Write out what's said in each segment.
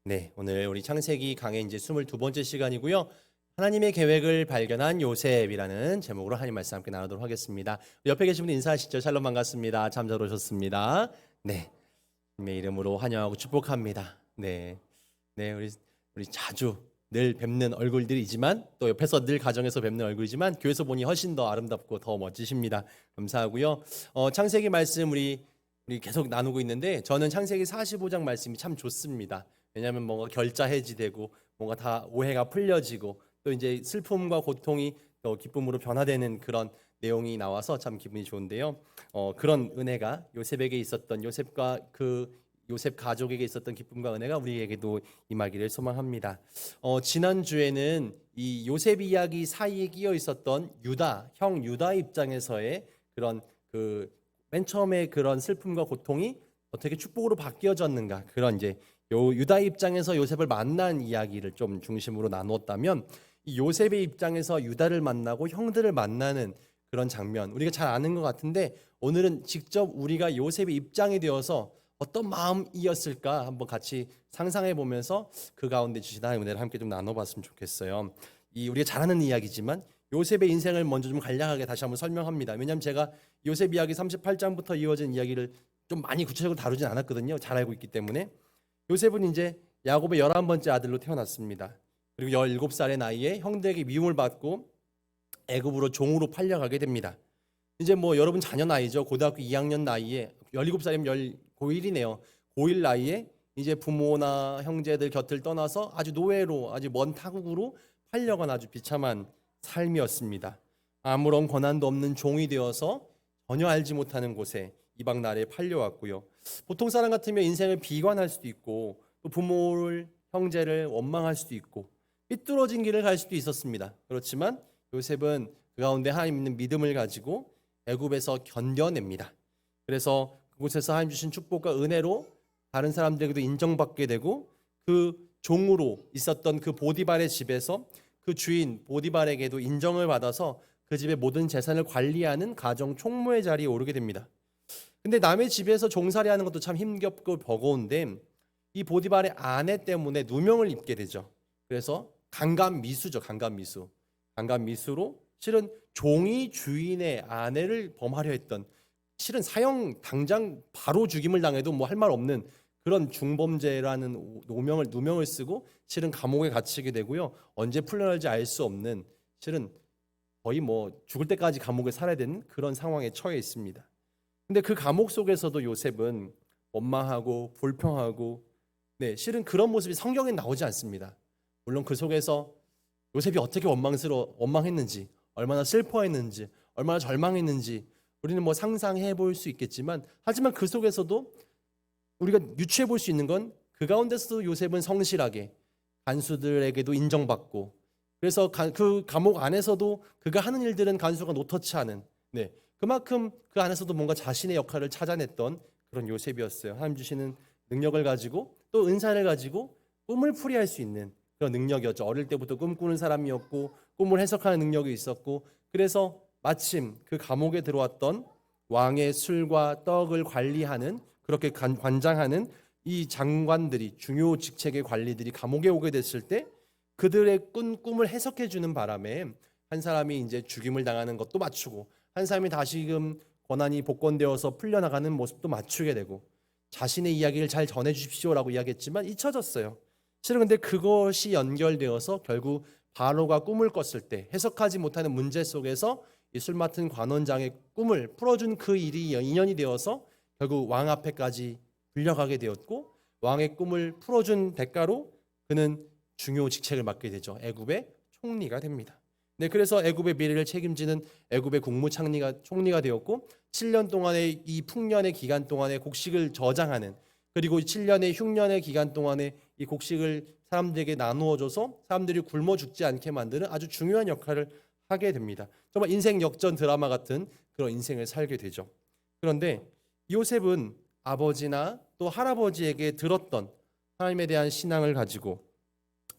네, 오늘 우리 창세기 강의 이제 22번째 시간이고요. 하나님의 계획을 발견한 요셉이라는 제목으로 하나님 말씀 함께 나누도록 하겠습니다. 옆에 계신 분 인사하시죠. 샬롬 반갑습니다. 참 잘 오셨습니다. 네, 주님의 이름으로 환영하고 축복합니다. 네, 우리 자주 늘 뵙는 얼굴들이지만 또 옆에서 늘 가정에서 뵙는 얼굴이지만 교회에서 보니 훨씬 더 아름답고 더 멋지십니다. 감사하고요. 창세기 말씀 우리 계속 나누고 있는데 저는 창세기 45장 말씀이 참 좋습니다. 왜냐하면 뭔가 결자 해지되고 뭔가 다 오해가 풀려지고 또 이제 슬픔과 고통이 또 기쁨으로 변화되는 그런 내용이 나와서 참 기분이 좋은데요. 그런 은혜가 요셉에게 있었던 요셉과 요셉 가족에게 있었던 기쁨과 은혜가 우리에게도 임하기를 소망합니다. 지난 주에는 이 요셉 이야기 사이에 끼어 있었던 형 유다 입장에서의 그런 맨 처음에 그런 슬픔과 고통이 어떻게 축복으로 바뀌어졌는가, 그런 이제 유다 입장에서 요셉을 만난 이야기를 좀 중심으로 나누었다면, 이 요셉의 입장에서 유다를 만나고 형들을 만나는 그런 장면 우리가 잘 아는 것 같은데, 오늘은 직접 우리가 요셉의 입장이 되어서 어떤 마음이었을까 한번 같이 상상해 보면서 그 가운데 주신 하나님의 은혜를 함께 좀 나눠봤으면 좋겠어요. 우리가 잘 아는 이야기지만 요셉의 인생을 먼저 좀 간략하게 다시 한번 설명합니다. 왜냐하면 제가 요셉 이야기 38장부터 이어진 이야기를 좀 많이 구체적으로 다루진 않았거든요. 잘 알고 있기 때문에. 요셉은 이제 야곱의 11번째 아들로 태어났습니다. 그리고 17살의 나이에 형들에게 미움을 받고 애굽으로 종으로 팔려가게 됩니다. 이제 뭐 여러분 자녀 나이죠. 고등학교 2학년 나이에 17살이면 고1이네요. 고1 나이에 이제 부모나 형제들 곁을 떠나서 아주 노예로, 아주 먼 타국으로 팔려간 아주 비참한 삶이었습니다. 아무런 권한도 없는 종이 되어서 전혀 알지 못하는 곳에 이방 나라에 팔려왔고요. 보통 사람 같으면 인생을 비관할 수도 있고 또 부모를, 형제를 원망할 수도 있고 삐뚤어진 길을 갈 수도 있었습니다. 그렇지만 요셉은 그 가운데 하나님 있는 믿음을 가지고 애굽에서 견뎌냅니다. 그래서 그곳에서 하나님 주신 축복과 은혜로 다른 사람들에게도 인정받게 되고, 그 종으로 있었던 그 보디발의 집에서 그 주인 보디발에게도 인정을 받아서 그 집의 모든 재산을 관리하는 가정 총무의 자리에 오르게 됩니다. 근데 남의 집에서 종살이하는 것도 참 힘겹고 버거운데 이 보디발의 아내 때문에 누명을 입게 되죠. 그래서 강간미수죠. 강간미수로 실은 종이 주인의 아내를 범하려 했던, 실은 사형 당장 바로 죽임을 당해도 뭐 할 말 없는 그런 중범죄라는 누명을 쓰고 실은 감옥에 갇히게 되고요. 언제 풀려날지 알 수 없는, 실은 거의 뭐 죽을 때까지 감옥에 살아야 되는 그런 상황에 처해 있습니다. 근데 그 감옥 속에서도 요셉은 원망하고 불평하고, 실은 그런 모습이 성경에 나오지 않습니다. 물론 그 속에서 요셉이 어떻게 원망했는지, 얼마나 슬퍼했는지, 얼마나 절망했는지 우리는 뭐 상상해 볼 수 있겠지만, 하지만 그 속에서도 우리가 유추해 볼 수 있는 건 그 가운데서도 요셉은 성실하게 간수들에게도 인정받고, 그래서 그 감옥 안에서도 그가 하는 일들은 간수가 노터치 않은, 그만큼 그 안에서도 뭔가 자신의 역할을 찾아냈던 그런 요셉이었어요. 하나님 주시는 능력을 가지고 또 은사를 가지고 꿈을 풀이할 수 있는 그런 능력이었죠. 어릴 때부터 꿈꾸는 사람이었고 꿈을 해석하는 능력이 있었고, 그래서 마침 그 감옥에 들어왔던 왕의 술과 떡을 관리하는, 그렇게 관장하는 이 장관들이, 중요 직책의 관리들이 감옥에 오게 됐을 때 그들의 꿈을 해석해 주는 바람에 한 사람이 이제 죽임을 당하는 것도 맞추고, 한 사람이 다시금 권한이 복권되어서 풀려나가는 모습도 맞추게 되고, 자신의 이야기를 잘 전해 주십시오라고 이야기했지만 잊혀졌어요. 실은 근데 그것이 연결되어서 결국 바로가 꿈을 꿨을 때 해석하지 못하는 문제 속에서 이 술 맡은 관원장의 꿈을 풀어준 그 일이 인연이 되어서 결국 왕 앞에까지 불려가게 되었고, 왕의 꿈을 풀어준 대가로 그는 중요 직책을 맡게 되죠. 애굽의 총리가 됩니다. 그래서 애굽의 미래를 책임지는 애굽의 총리가 되었고, 7년 동안의 이 풍년의 기간 동안에 곡식을 저장하는, 그리고 7년의 흉년의 기간 동안에 이 곡식을 사람들에게 나누어줘서 사람들이 굶어 죽지 않게 만드는 아주 중요한 역할을 하게 됩니다. 정말 인생 역전 드라마 같은 그런 인생을 살게 되죠. 그런데 요셉은 아버지나 또 할아버지에게 들었던 하나님에 대한 신앙을 가지고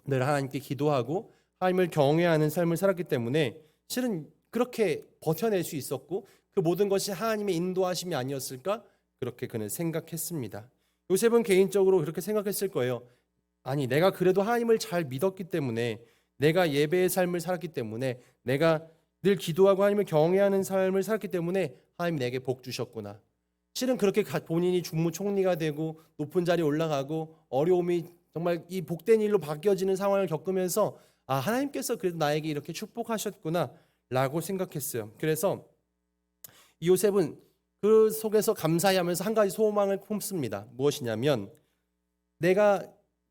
늘 하나님께 기도하고 하나님을 경외하는 삶을 살았기 때문에 실은 그렇게 버텨낼 수 있었고, 그 모든 것이 하나님의 인도하심이 아니었을까, 그렇게 그는 생각했습니다. 요셉은 개인적으로 그렇게 생각했을 거예요. 아니 내가 그래도 하나님을 잘 믿었기 때문에, 내가 예배의 삶을 살았기 때문에, 내가 늘 기도하고 하나님을 경외하는 삶을 살았기 때문에 하나님 내게 복 주셨구나. 실은 그렇게 본인이 국무총리가 되고 높은 자리에 올라가고 어려움이 정말 이 복된 일로 바뀌어지는 상황을 겪으면서 하나님께서 그래도 나에게 이렇게 축복하셨구나 라고 생각했어요. 그래서 이 요셉은 그 속에서 감사히 하면서 한 가지 소망을 품습니다. 무엇이냐면, 내가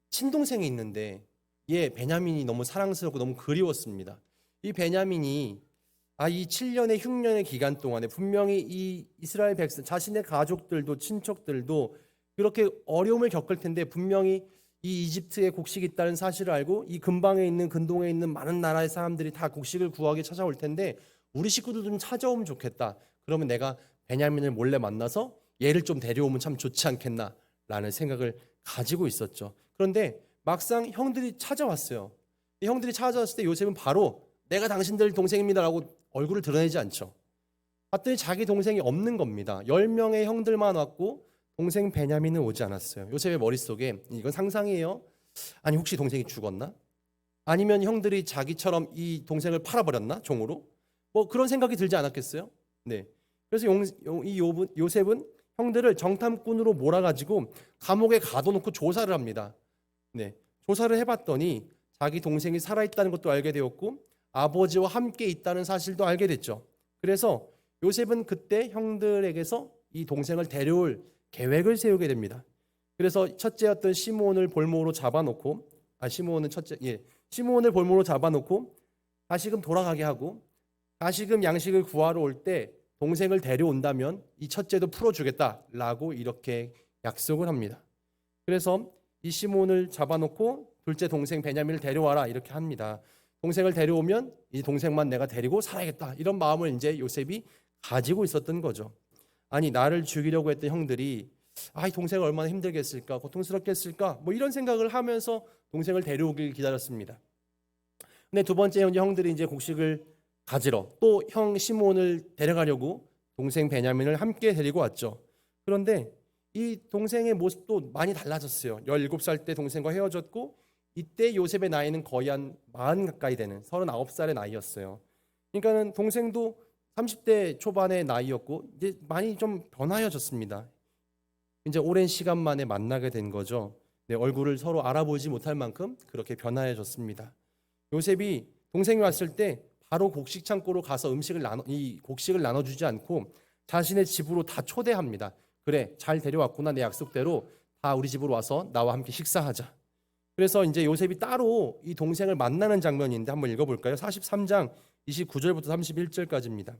친동생이 있는데 얘 베냐민이 너무 사랑스럽고 너무 그리웠습니다. 이 베냐민이 이 7년의 흉년의 기간 동안에 분명히 이 이스라엘 백성, 자신의 가족들도 친척들도 그렇게 어려움을 겪을 텐데, 분명히 이 이집트에 곡식이 있다는 사실을 알고 이 근방에 있는 근동에 있는 많은 나라의 사람들이 다 곡식을 구하게 찾아올 텐데, 우리 식구들도 좀 찾아오면 좋겠다. 그러면 내가 베냐민을 몰래 만나서 얘를 좀 데려오면 참 좋지 않겠나라는 생각을 가지고 있었죠. 그런데 막상 형들이 찾아왔어요. 이 형들이 찾아왔을 때 요셉은 바로 내가 당신들 동생입니다라고 얼굴을 드러내지 않죠. 봤더니 자기 동생이 없는 겁니다. 10명의 형들만 왔고 동생 베냐민은 오지 않았어요. 요셉의 머릿속에 이건 상상이에요. 아니 혹시 동생이 죽었나? 아니면 형들이 자기처럼 이 동생을 팔아버렸나? 종으로? 뭐 그런 생각이 들지 않았겠어요? 네. 그래서 요셉은 형들을 정탐꾼으로 몰아가지고 감옥에 가둬놓고 조사를 합니다. 네. 조사를 해봤더니 자기 동생이 살아있다는 것도 알게 되었고 아버지와 함께 있다는 사실도 알게 됐죠. 그래서 요셉은 그때 형들에게서 이 동생을 데려올 계획을 세우게 됩니다. 그래서 첫째였던 시므온을 볼모로 잡아놓고 시므온을 볼모로 잡아놓고 다시금 돌아가게 하고, 다시금 양식을 구하러 올 때 동생을 데려온다면 이 첫째도 풀어주겠다라고 이렇게 약속을 합니다. 그래서 이 시므온을 잡아놓고 둘째 동생 베냐민을 데려와라 이렇게 합니다. 동생을 데려오면 이 동생만 내가 데리고 살아야겠다, 이런 마음을 이제 요셉이 가지고 있었던 거죠. 아니 나를 죽이려고 했던 형들이 이 동생을 얼마나 힘들겠을까, 고통스럽겠을까, 뭐 이런 생각을 하면서 동생을 데려오길 기다렸습니다. 근데 두 번째 형들이 이제 곡식을 가지러 또 형 시므온을 데려가려고 동생 베냐민을 함께 데리고 왔죠. 그런데 이 동생의 모습도 많이 달라졌어요. 17살 때 동생과 헤어졌고, 이때 요셉의 나이는 거의 한 40 가까이 되는 39살의 나이였어요. 그러니까는 동생도 30대 초반의 나이였고 이제 많이 좀 변하여졌습니다. 이제 오랜 시간 만에 만나게 된 거죠. 네, 얼굴을 서로 알아보지 못할 만큼 그렇게 변하여졌습니다. 요셉이 동생이 왔을 때 바로 곡식 창고로 가서 이 곡식을 나눠주지 않고 자신의 집으로 다 초대합니다. 그래, 잘 데려왔구나. 내 약속대로 다 우리 집으로 와서 나와 함께 식사하자. 그래서 이제 요셉이 따로 이 동생을 만나는 장면인데 한번 읽어볼까요? 43장 29절부터 31절까지입니다.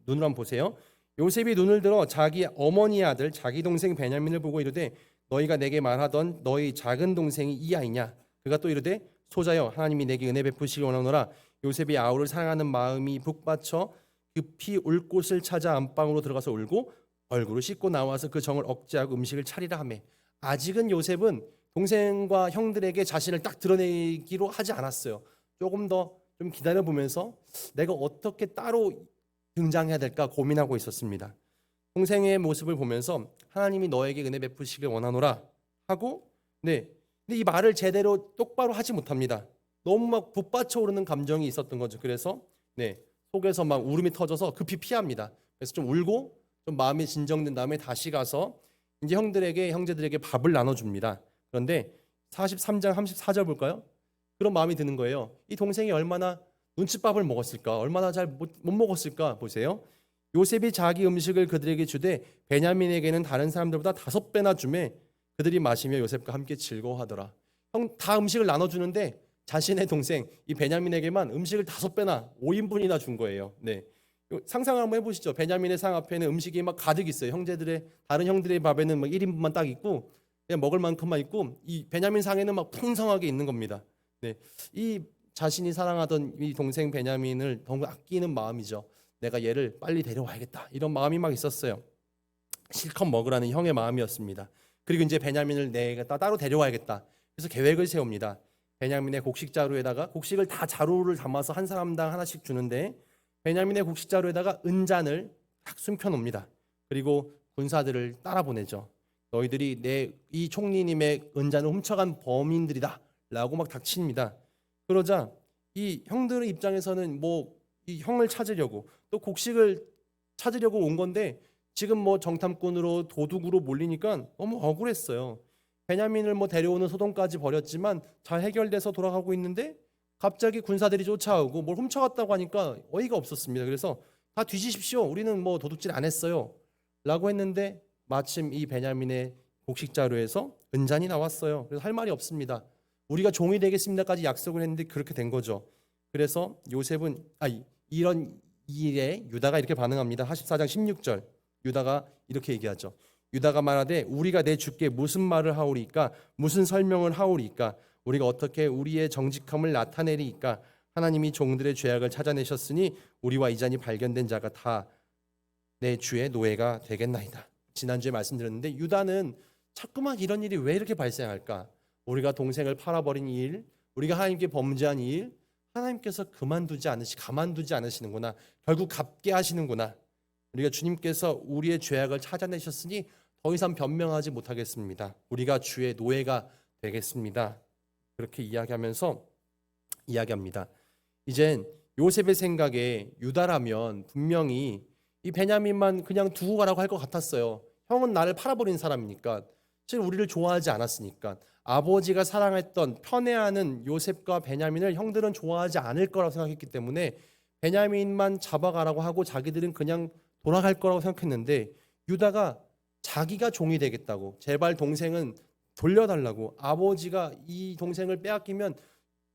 눈으로 한번 보세요. 요셉이 눈을 들어 자기 어머니의 아들 자기 동생 베냐민을 보고 이르되 너희가 내게 말하던 너희 작은 동생이 이 아이냐? 그가 또 이르되 소자여 하나님이 내게 은혜 베푸시기 원하노라. 요셉이 아우를 사랑하는 마음이 북받쳐 급히 울 곳을 찾아 안방으로 들어가서 울고 얼굴을 씻고 나와서 그 정을 억제하고 음식을 차리라 하며, 아직은 요셉은 동생과 형들에게 자신을 딱 드러내기로 하지 않았어요. 조금 더 좀 기다려보면서 내가 어떻게 따로 등장해야 될까 고민하고 있었습니다. 동생의 모습을 보면서 하나님이 너에게 은혜 베푸시길 원하노라 하고, 근데 이 말을 제대로 똑바로 하지 못합니다. 너무 막 북받쳐 오르는 감정이 있었던 거죠. 그래서 속에서 막 울음이 터져서 급히 피합니다. 그래서 좀 울고 좀 마음이 진정된 다음에 다시 가서 이제 형제들에게 밥을 나눠줍니다. 그런데 43장 34절 볼까요? 그런 마음이 드는 거예요. 이 동생이 얼마나 눈칫밥을 먹었을까, 얼마나 잘 못 먹었을까 보세요. 요셉이 자기 음식을 그들에게 주되 베냐민에게는 다른 사람들보다 5배나 주매 그들이 마시며 요셉과 함께 즐거워하더라. 다 음식을 나눠주는데 자신의 동생 이 베냐민에게만 음식을 5배나 5인분이나 준 거예요. 네. 상상을 한번 해보시죠. 베냐민의 상 앞에는 음식이 막 가득 있어요. 다른 형들의 밥에는 막 1인분만 딱 있고 그냥 먹을 만큼만 있고 이 베냐민 상에는 막 풍성하게 있는 겁니다. 네. 이 자신이 사랑하던 이 동생 베냐민을 너무 아끼는 마음이죠. 내가 얘를 빨리 데려와야겠다, 이런 마음이 막 있었어요. 실컷 먹으라는 형의 마음이었습니다. 그리고 이제 베냐민을 내가 따로 데려와야겠다. 그래서 계획을 세웁니다. 베냐민의 곡식 자루에다가 곡식을 다 자루를 담아서 한 사람당 하나씩 주는데 베냐민의 곡식 자루에다가 은잔을 딱 숨겨놓습니다. 그리고 군사들을 따라 보내죠. 너희들이 내 이 총리님의 은잔을 훔쳐간 범인들이다 라고 막 닥칩니다. 그러자 이 형들의 입장에서는 뭐 이 형을 찾으려고 또 곡식을 찾으려고 온 건데 지금 뭐 정탐꾼으로 도둑으로 몰리니까 너무 억울했어요. 베냐민을 뭐 데려오는 소동까지 벌였지만 잘 해결돼서 돌아가고 있는데 갑자기 군사들이 쫓아오고 뭘 훔쳐갔다고 하니까 어이가 없었습니다. 그래서 다 뒤지십시오. 우리는 뭐 도둑질 안 했어요. 라고 했는데 마침 이 베냐민의 곡식 자료에서 은잔이 나왔어요. 그래서 할 말이 없습니다. 우리가 종이 되겠습니다까지 약속을 했는데 그렇게 된 거죠. 그래서 요셉은 이런 일에 유다가 이렇게 반응합니다. 44장 16절 유다가 이렇게 얘기하죠. 유다가 말하되 우리가 내 주께 무슨 말을 하오리까 무슨 설명을 하오리까 우리가 어떻게 우리의 정직함을 나타내리까 하나님이 종들의 죄악을 찾아내셨으니 우리와 이 잔이 발견된 자가 다 내 주의 노예가 되겠나이다. 지난주에 말씀드렸는데 유다는 자꾸만 이런 일이 왜 이렇게 발생할까? 우리가 동생을 팔아버린 일, 우리가 하나님께 범죄한 일, 하나님께서 가만두지 않으시는구나. 결국 갚게 하시는구나. 우리가 주님께서 우리의 죄악을 찾아내셨으니 더 이상 변명하지 못하겠습니다. 우리가 주의 노예가 되겠습니다. 그렇게 이야기합니다. 이젠 요셉의 생각에 유다라면 분명히 이 베냐민만 그냥 두고 가라고 할 것 같았어요. 형은 나를 팔아버린 사람이니까, 사실 우리를 좋아하지 않았으니까, 아버지가 사랑했던 편애하는 요셉과 베냐민을 형들은 좋아하지 않을 거라고 생각했기 때문에 베냐민만 잡아가라고 하고 자기들은 그냥 돌아갈 거라고 생각했는데 유다가 자기가 종이 되겠다고, 제발 동생은 돌려달라고, 아버지가 이 동생을 빼앗기면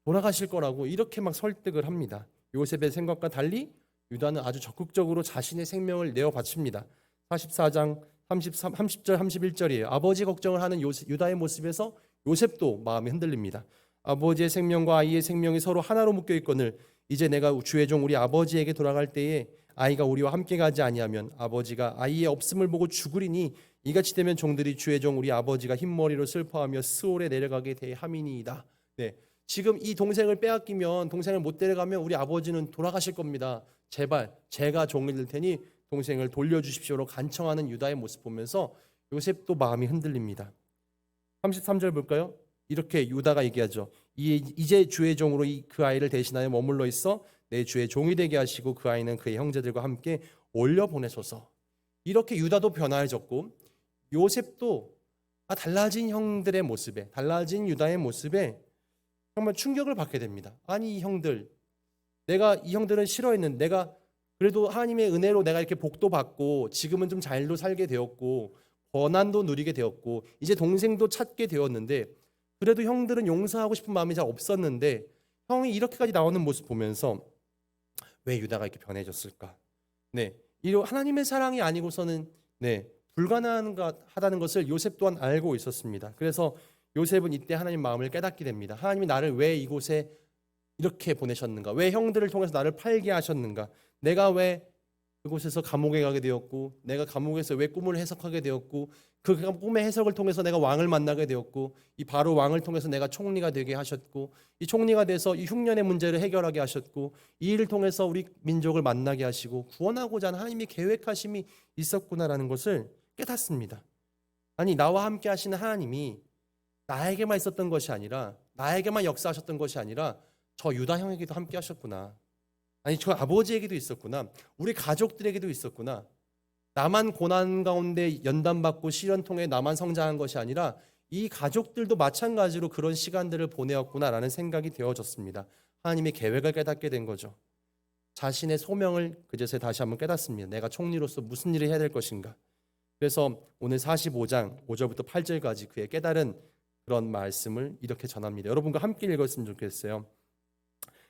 돌아가실 거라고 이렇게 막 설득을 합니다. 요셉의 생각과 달리 유다는 아주 적극적으로 자신의 생명을 내어 바칩니다. 44장 30절 31절이에요. 아버지 걱정을 하는 유다의 모습에서 요셉도 마음이 흔들립니다. 아버지의 생명과 아이의 생명이 서로 하나로 묶여 있거늘 이제 내가 주의 종 우리 아버지에게 돌아갈 때에 아이가 우리와 함께 가지 아니하면 아버지가 아이의 없음을 보고 죽으리니 이같이 되면 종들이 주의 종 우리 아버지가 흰머리로 슬퍼하며 스올에 내려가게 대함이니이다. 네, 지금 이 동생을 빼앗기면, 동생을 못 데려가면 우리 아버지는 돌아가실 겁니다. 제발 제가 종이 될 테니 동생을 돌려주십시오로 간청하는 유다의 모습 보면서 요셉도 마음이 흔들립니다. 33절 볼까요? 이렇게 유다가 얘기하죠. 이제 주의 종으로 그 아이를 대신하여 머물러 있어 내 주의 종이 되게 하시고 그 아이는 그의 형제들과 함께 올려 보내소서. 이렇게 유다도 변화해졌고 요셉도 달라진 형들의 모습에, 달라진 유다의 모습에 정말 충격을 받게 됩니다. 아니 이 형들, 내가 이 형들은 싫어했는데 내가 그래도 하나님의 은혜로 내가 이렇게 복도 받고 지금은 좀 잘도 살게 되었고 권한도 누리게 되었고 이제 동생도 찾게 되었는데 그래도 형들은 용서하고 싶은 마음이 잘 없었는데 형이 이렇게까지 나오는 모습 보면서 왜 유다가 이렇게 변해졌을까? 네, 이 하나님의 사랑이 아니고서는 불가능하다는 것을 요셉 또한 알고 있었습니다. 그래서 요셉은 이때 하나님 마음을 깨닫게 됩니다. 하나님이 나를 왜 이곳에 이렇게 보내셨는가? 왜 형들을 통해서 나를 팔게 하셨는가? 내가 왜 그곳에서 감옥에 가게 되었고, 내가 감옥에서 왜 꿈을 해석하게 되었고, 그 꿈의 해석을 통해서 내가 왕을 만나게 되었고, 이 바로 왕을 통해서 내가 총리가 되게 하셨고, 이 총리가 돼서 이 흉년의 문제를 해결하게 하셨고, 이 일을 통해서 우리 민족을 만나게 하시고 구원하고자 하는 하나님의 계획하심이 있었구나라는 것을 깨닫습니다. 아니 나와 함께 하시는 하나님이 나에게만 있었던 것이 아니라, 나에게만 역사하셨던 것이 아니라 저 유다 형에게도 함께 하셨구나. 아니 저 아버지에게도 있었구나. 우리 가족들에게도 있었구나. 나만 고난 가운데 연단받고 시련 통해 나만 성장한 것이 아니라 이 가족들도 마찬가지로 그런 시간들을 보내었구나라는 생각이 되어졌습니다. 하나님의 계획을 깨닫게 된 거죠. 자신의 소명을 그제서야 다시 한번 깨닫습니다. 내가 총리로서 무슨 일을 해야 될 것인가. 그래서 오늘 45장 5절부터 8절까지 그의 깨달은 그런 말씀을 이렇게 전합니다. 여러분과 함께 읽었으면 좋겠어요.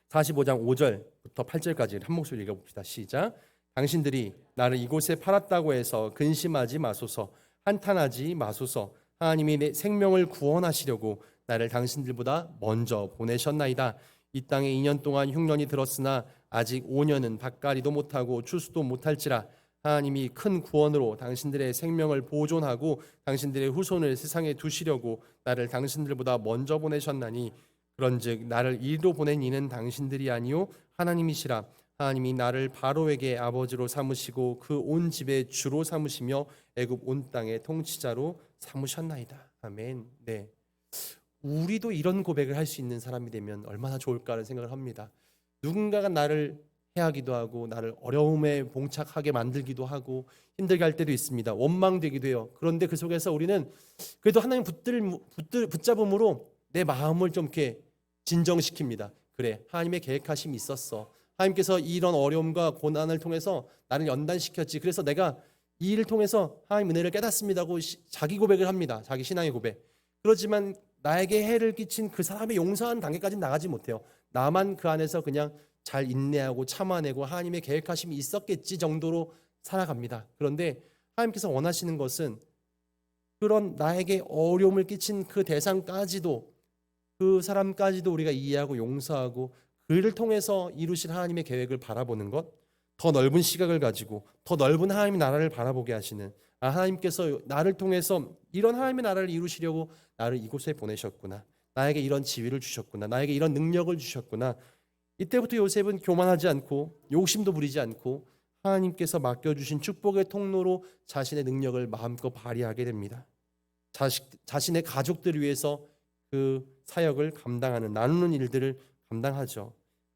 45장 5절부터 8절까지 한 목소리 읽어봅시다. 시작. 당신들이 나를 이곳에 팔았다고 해서 근심하지 마소서. 한탄하지 마소서. 하나님이 내 생명을 구원하시려고 나를 당신들보다 먼저 보내셨나이다. 이 땅에 2년 동안 흉년이 들었으나 아직 5년은 밭갈이도 못하고 추수도 못할지라. 하나님이 큰 구원으로 당신들의 생명을 보존하고 당신들의 후손을 세상에 두시려고 나를 당신들보다 먼저 보내셨나니 그런즉 나를 이리로 보낸 이는 당신들이 아니요 하나님이시라. 하나님이 나를 바로에게 아버지로 삼으시고 그 온 집의 주로 삼으시며 애굽 온 땅의 통치자로 삼으셨나이다. 아멘. 네. 우리도 이런 고백을 할 수 있는 사람이 되면 얼마나 좋을까라는 생각을 합니다. 누군가가 나를 해하기도 하고 나를 어려움에 봉착하게 만들기도 하고 힘들게 할 때도 있습니다. 원망되기도 해요. 그런데 그 속에서 우리는 그래도 하나님 붙잡음으로 내 마음을 좀 이렇게 진정시킵니다. 그래, 하나님의 계획하심이 있었어. 하나님께서 이런 어려움과 고난을 통해서 나를 연단시켰지. 그래서 내가 이 일을 통해서 하나님 은혜를 깨닫습니다고 자기 고백을 합니다. 자기 신앙의 고백. 그렇지만 나에게 해를 끼친 그 사람의 용서하는 단계까지는 나가지 못해요. 나만 그 안에서 그냥 잘 인내하고 참아내고 하나님의 계획하심이 있었겠지 정도로 살아갑니다. 그런데 하나님께서 원하시는 것은 그런 나에게 어려움을 끼친 그 대상까지도, 그 사람까지도 우리가 이해하고 용서하고 그를 통해서 이루실 하나님의 계획을 바라보는 것, 더 넓은 시각을 가지고 더 넓은 하나님의 나라를 바라보게 하시는, 하나님께서 나를 통해서 이런 하나님의 나라를 이루시려고 나를 이곳에 보내셨구나, 나에게 이런 지위를 주셨구나, 나에게 이런 능력을 주셨구나. 이때부터 요셉은 교만하지 않고 욕심도 부리지 않고 하나님께서 맡겨주신 축복의 통로로 자신의 능력을 마음껏 발휘하게 됩니다. 자신의 가족들을 위해서 그 사역을 감당하는, 나누는 일들을 감당하죠.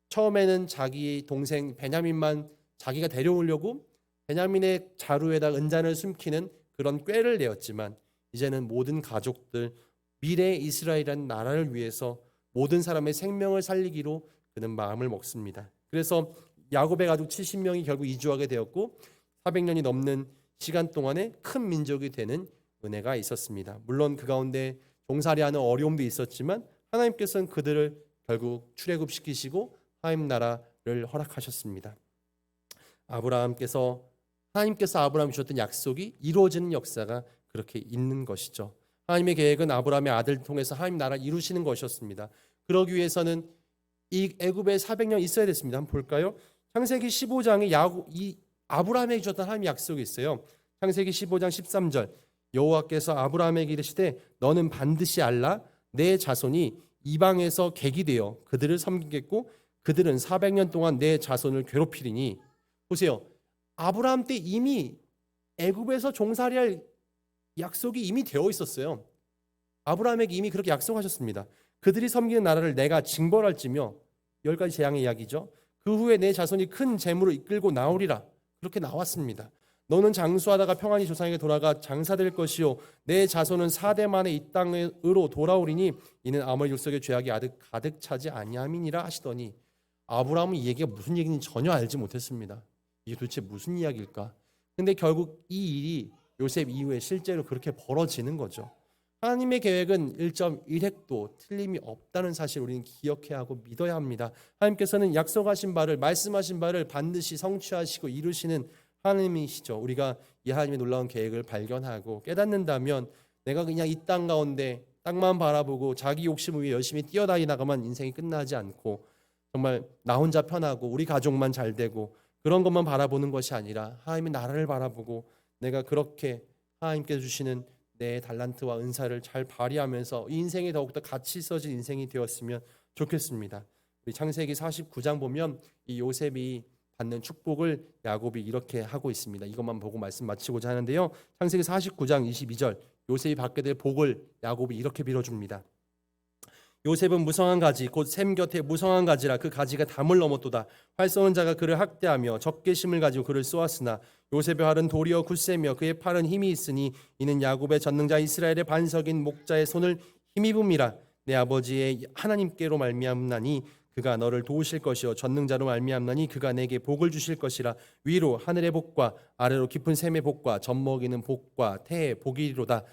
처음에는 자기 동생 베냐민만 자기가 데려오려고 베냐민의 자루에다 은잔을 숨기는 그런 꾀를 내었지만 이제는 모든 가족들, 미래 이스라엘이라는 나라를 위해서 모든 사람의 생명을 살리기로 그는 마음을 먹습니다. 그래서 야곱의 가족 70명이 결국 이주하게 되었고 400년이 넘는 시간 동안에 큰 민족이 되는 은혜가 있었습니다. 물론 그 가운데 종살이하는 어려움도 있었지만 하나님께서는 그들을 결국 출애굽시키시고 하나님 나라를 허락하셨습니다. 하나님께서 아브라함 주셨던 약속이 이루어지는 역사가 그렇게 있는 것이죠. 하나님의 계획은 아브라함의 아들을 통해서 하나님 나라를 이루시는 것이었습니다. 그러기 위해서는 이 애굽에 400년 있어야 됐습니다. 한번 볼까요? 창세기 15장에 이 아브라함에게 주셨던 하나님의 약속이 있어요. 창세기 15장 13절, 여호와께서 아브라함에게 이르시되 너는 반드시 알라, 내 자손이 이방에서 객이 되어 그들을 섬기겠고 그들은 400년 동안 내 자손을 괴롭히리니. 보세요, 아브라함 때 이미 애굽에서 종살이할 약속이 이미 되어 있었어요. 아브라함에게 이미 그렇게 약속하셨습니다. 그들이 섬기는 나라를 내가 징벌할지며, 10가지 재앙의 이야기죠. 그 후에 내 자손이 큰 재물을 이끌고 나오리라. 그렇게 나왔습니다. 너는 장수하다가 평안히 조상에게 돌아가 장사될 것이요 내 자손은 4대 만에 이 땅으로 돌아오리니 이는 아모리 족속의 죄악이 가득 차지 아니함이니라 하시더니, 아브라함은 이 얘기가 무슨 얘기인지 전혀 알지 못했습니다. 이게 도대체 무슨 이야기일까? 근데 결국 이 일이 요셉 이후에 실제로 그렇게 벌어지는 거죠. 하나님의 계획은 1.1획도 틀림이 없다는 사실 우리는 기억해야 하고 믿어야 합니다. 하나님께서는 약속하신 바를, 말씀하신 바를 반드시 성취하시고 이루시는 하나님이시죠. 우리가 이 하나님의 놀라운 계획을 발견하고 깨닫는다면 내가 그냥 이 땅 가운데 땅만 바라보고 자기 욕심을 위해 열심히 뛰어다니다가만 인생이 끝나지 않고 정말 나 혼자 편하고 우리 가족만 잘 되고 그런 것만 바라보는 것이 아니라 하나님의 나라를 바라보고 내가 그렇게 하나님께서 주시는 내 달란트와 은사를 잘 발휘하면서 이 인생이 더욱더 가치 있어진 인생이 되었으면 좋겠습니다. 우리 창세기 49장 보면 이 요셉이 받는 축복을 야곱이 이렇게 하고 있습니다. 이것만 보고 말씀 마치고자 하는데요. 창세기 49장 22절, 요셉이 받게 될 복을 야곱이 이렇게 빌어줍니다. 요셉은 무성한 가지 곧 샘 곁에 무성한 가지라 그 가지가 담을 넘었도다. 활 쏘는 자가 그를 학대하며 적개심을 가지고 그를 쏘았으나 요셉의 활은 도리어 굳세며 그의 팔은 힘이 있으니 이는 야곱의 전능자 이스라엘의 반석인 목자의 손을 힘입음이라. 내 아버지의 하나님께로 말미암나니 그가 너를 도우실 것이요 전능자로 말미암나니 그가 내게 복을 주실 것이라. 위로 하늘의 복과 아래로 깊은 샘의 복과 젖먹이는 복과 태의 복이로다.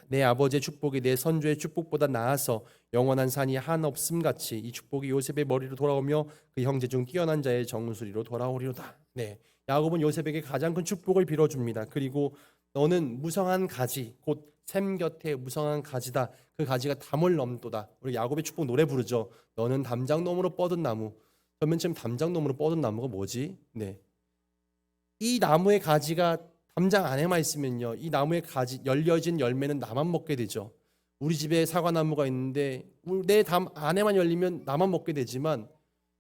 내 아버지의 축복이 내 선조의 축복보다 나아서 영원한 산이 한없음 같이 이 축복이 요셉의 머리로 돌아오며 그 형제 중 뛰어난 자의 정수리로 돌아오리로다. 네, 야곱은 요셉에게 가장 큰 축복을 빌어줍니다. 그리고 너는 무성한 가지 곧 샘 곁에 무성한 가지다. 그 가지가 담을 넘도다. 우리 야곱의 축복 노래 부르죠. 너는 담장너머로 뻗은 나무. 그러면 지금 담장너머로 뻗은 나무가 뭐지? 네, 이 나무의 가지가 담장 안에만 있으면요, 이 나무의 가지 열려진 열매는 나만 먹게 되죠. 우리 집에 사과나무가 있는데 내 담 안에만 열리면 나만 먹게 되지만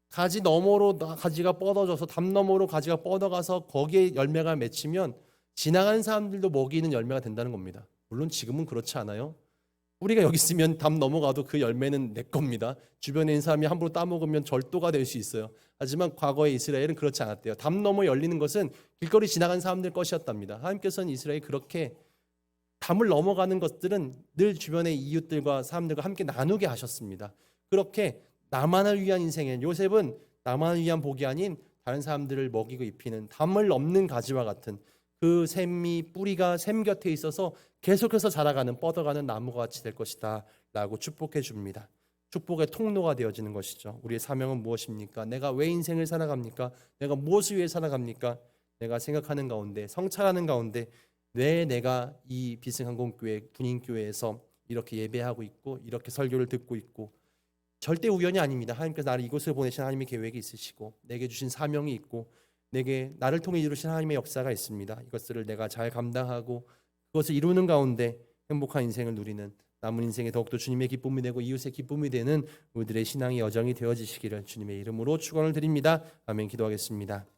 가지 너머로 가지가 뻗어져서 담 너머로 가지가 뻗어가서 거기에 열매가 맺히면 지나가는 사람들도 먹이는 열매가 된다는 겁니다. 물론 지금은 그렇지 않아요. 뿌리가 여기 있으면 담 넘어가도 그 열매는 내 겁니다. 주변에 있는 사람이 함부로 따먹으면 절도가 될 수 있어요. 하지만 과거의 이스라엘은 그렇지 않았대요. 담 넘어 열리는 것은 길거리 지나간 사람들 것이었답니다. 하나님께서는 이스라엘이 그렇게 담을 넘어가는 것들은 늘 주변의 이웃들과 사람들과 함께 나누게 하셨습니다. 그렇게 나만을 위한 인생에 요셉은 나만을 위한 복이 아닌 다른 사람들을 먹이고 입히는 담을 넘는 가지와 같은 그 샘이 뿌리가 샘 곁에 있어서 계속해서 자라가는 뻗어가는 나무가 같이 될 것이다 라고 축복해 줍니다. 축복의 통로가 되어지는 것이죠. 우리의 사명은 무엇입니까? 내가 왜 인생을 살아갑니까? 내가 무엇을 위해 살아갑니까? 내가 생각하는 가운데 성찰하는 가운데 왜 내가 이 비승항공교회 군인교회에서 이렇게 예배하고 있고 이렇게 설교를 듣고 있고 절대 우연이 아닙니다. 하나님께서 나를 이곳에 보내신 하나님의 계획이 있으시고 내게 주신 사명이 있고 내게 나를 통해 이루신 하나님의 역사가 있습니다. 이것들을 내가 잘 감당하고 그것을 이루는 가운데 행복한 인생을 누리는 남은 인생에 더욱더 주님의 기쁨이 되고 이웃의 기쁨이 되는 우리들의 신앙의 여정이 되어지시기를 주님의 이름으로 축원을 드립니다. 아멘. 기도하겠습니다.